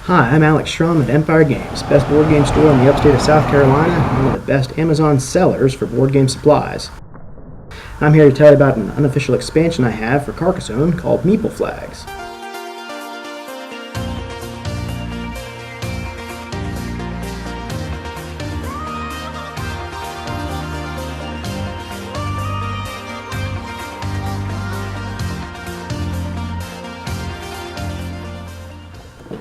Hi, I'm Alex Shrum of Empire Games, best board game store in the upstate of South Carolina, and one of the best Amazon sellers for board game supplies. I'm here to tell you about an unofficial expansion I have for Carcassonne called Meeple Flags.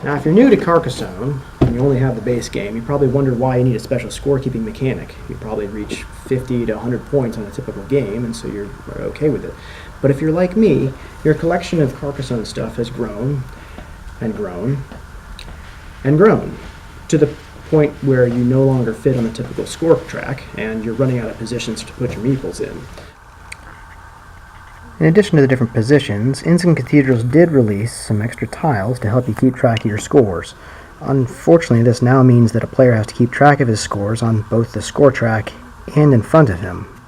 Now, if you're new to Carcassonne and you only have the base game, you probably wondered why you need a special scorekeeping mechanic. You probably reach 50 to 100 points on a typical game, and so you're okay with it. But if you're like me, your collection of Carcassonne stuff has grown and grown and grown to the point where you no longer fit on the typical score track, and you're running out of positions to put your meeples in. In addition to the different positions, Inns and Cathedrals did release some extra tiles to help you keep track of your scores. Unfortunately, this now means that a player has to keep track of his scores on both the score track and in front of him.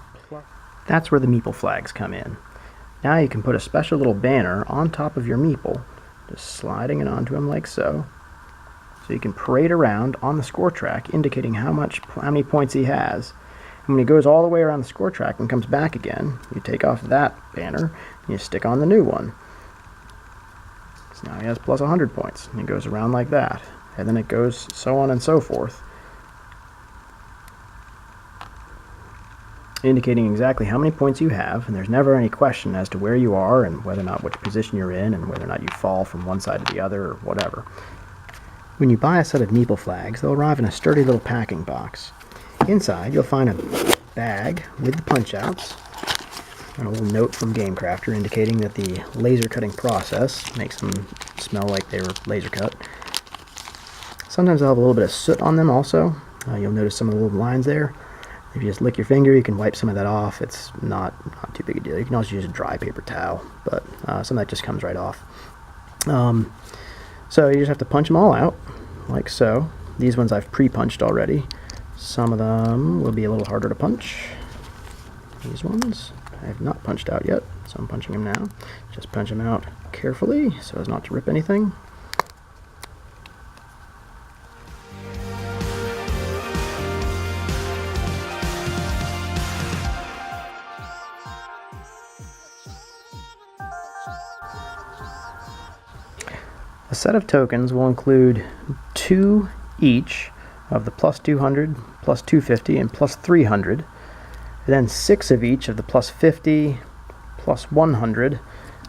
That's where the Meeple flags come in. Now you can put a special little banner on top of your Meeple, just sliding it onto him like so. So you can parade around on the score track, indicating how many points he has. And when he goes all the way around the score track and comes back again, you take off that banner and you stick on the new one. So now he has plus 100 points, and he goes around like that. And then it goes so on and so forth, indicating exactly how many points you have, and there's never any question as to where you are and whether or not which position you're in and whether or not you fall from one side to the other or whatever. When you buy a set of Meeple flags, they'll arrive in a sturdy little packing box. Inside, you'll find a bag with the punch-outs and a little note from GameCrafter indicating that the laser cutting process makes them smell like they were laser cut. Sometimes they'll have a little bit of soot on them also. You'll notice some of the little lines there. If you just lick your finger, you can wipe some of that off. It's not too big a deal. You can also use a dry paper towel, but some of that just comes right off. So you just have to punch them all out, like so. These ones I've pre-punched already. Some of them will be a little harder to punch. These ones I have not punched out yet, so I'm punching them now. Just punch them out carefully so as not to rip anything. A set of tokens will include 2 each of the plus 200, plus 250, and plus 300, and then 6 of each of the plus 50, plus 100,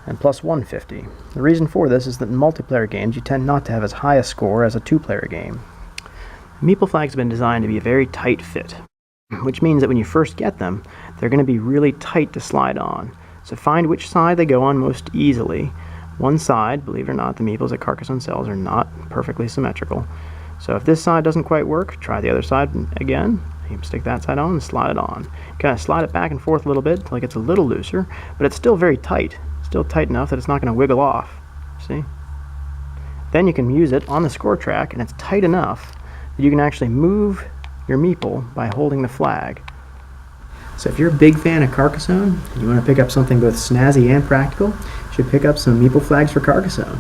and plus 150. The reason for this is that in multiplayer games you tend not to have as high a score as a 2-player game. Meeple flags have been designed to be a very tight fit, which means that when you first get them, they're going to be really tight to slide on. So find which side they go on most easily. One side, believe it or not, the Meeples at Carcassonne sells are not perfectly symmetrical. So if this side doesn't quite work, try the other side again. You can stick that side on and slide it on. Kind of slide it back and forth a little bit until it gets a little looser, but it's still very tight. Still tight enough that it's not going to wiggle off. See? Then you can use it on the score track, and it's tight enough that you can actually move your Meeple by holding the flag. So if you're a big fan of Carcassonne, and you want to pick up something both snazzy and practical, you should pick up some Meeple flags for Carcassonne.